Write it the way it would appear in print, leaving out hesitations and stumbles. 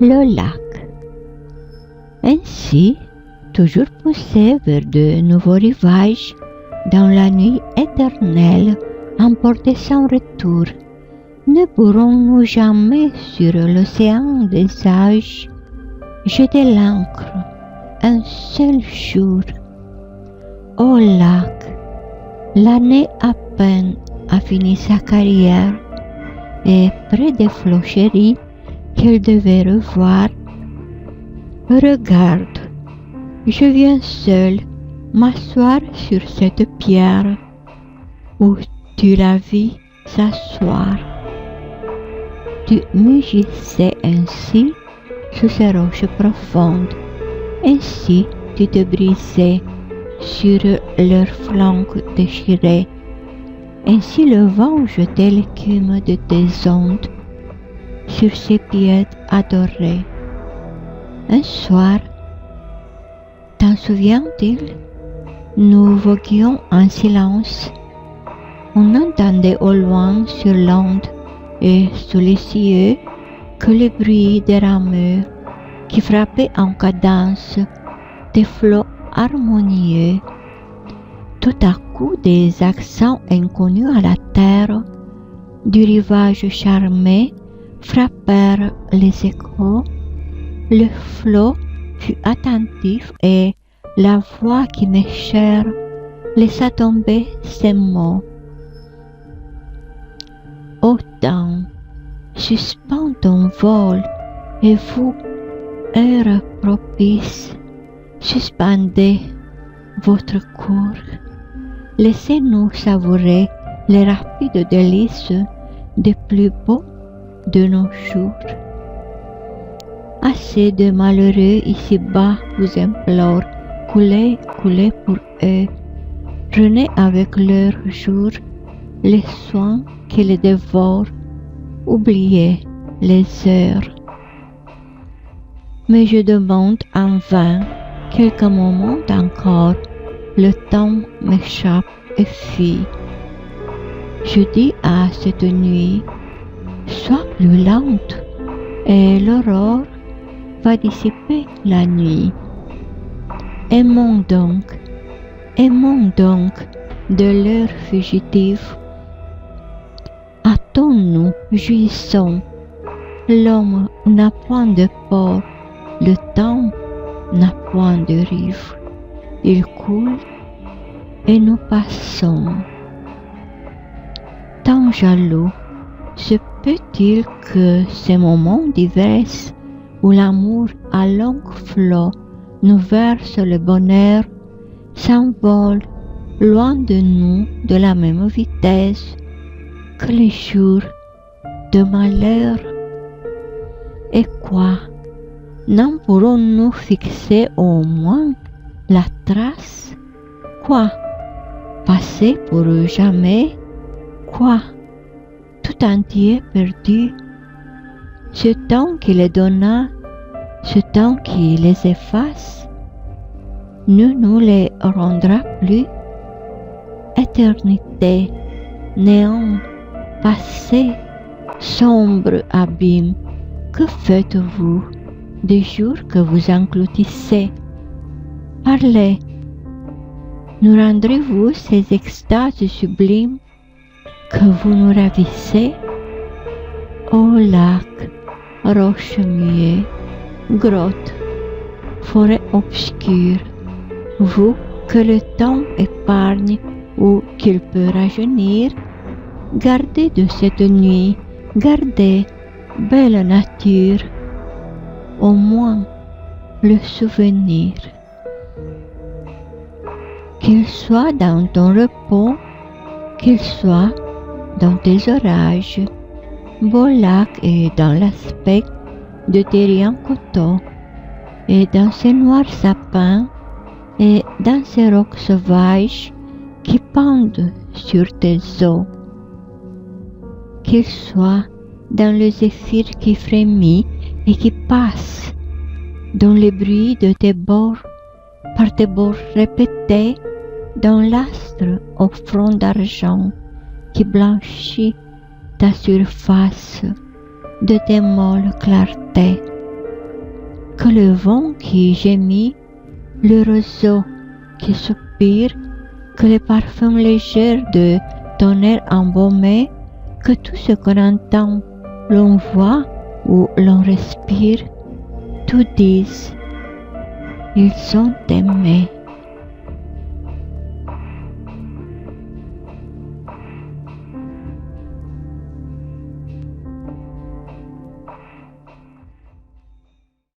Le lac. Ainsi, toujours poussé vers de nouveaux rivages, dans la nuit éternelle, emportés sans retour, ne pourrons-nous jamais sur l'océan des âges jeter l'ancre un seul jour? Ô lac, l'année à peine a fini sa carrière, et près des flots chéris qu'elle devait revoir, regarde, je viens seul m'asseoir sur cette pierre où tu la vis s'asseoir. Tu mugissais ainsi sous ces roches profondes, ainsi tu te brisais sur leurs flancs déchirés, ainsi le vent jetait l'écume de tes ondes sur ces pieds adorés. Un soir, t'en souviens-t-il, nous voguions en silence. On entendait au loin sur l'onde et sous les cieux que le bruit des rameurs qui frappaient en cadence des flots harmonieux. Tout à coup, des accents inconnus à la terre du rivage charmé frappèrent les échos. Le flot fut attentif et la voix qui m'est chère laissa tomber ces mots. Ô temps, suspends ton vol, et vous, heure propice, suspendez votre cours. Laissez-nous savourer les rapides délices des plus beaux de nos jours. Assez de malheureux ici-bas vous implorent, coulez, coulez pour eux. Prenez avec leurs jours les soins qui les dévorent, oubliez les heures. Mais je demande en vain quelques moments encore, le temps m'échappe et fuit. Je dis à cette nuit, sois plus lente, et l'aurore va dissiper la nuit. Aimons donc de l'heure fugitive. Hâtons-nous, jouissons. L'homme n'a point de port, le temps n'a point de rive. Il coule et nous passons. Tant jaloux, se peut-il que ces moments d'ivresse où l'amour à long flot nous verse le bonheur s'envole loin de nous de la même vitesse que les jours de malheur? Et quoi, n'en pourrons-nous fixer au moins la trace? Quoi, passer pour jamais? Quoi, tout entier perdu? Ce temps qui les donna, ce temps qui les efface, ne nous les rendra plus. Éternité, néant, passé, sombre abîme, que faites-vous des jours que vous engloutissez? Parlez, nous rendrez-vous ces extases sublimes que vous nous ravissez? Ô lac, roche muette, grotte, forêt obscure, vous que le temps épargne ou qu'il peut rajeunir, gardez de cette nuit, gardez, belle nature, au moins le souvenir. Qu'il soit dans ton repos, qu'il soit dans tes orages, beau lac est dans l'aspect de tes riants coteaux, et dans ces noirs sapins, et dans ces rocs sauvages qui pendent sur tes eaux. Qu'il soit dans le zéphyr qui frémit et qui passe, dans les bruits de tes bords, par tes bords répétés, dans l'astre au front d'argent qui blanchit ta surface de tes molles clartés. que le vent qui gémit, le roseau qui soupire, que les parfums légers de ton air embaumé, que tout ce qu'on entend, l'on voit ou l'on respire, tout disent, ils sont aimés.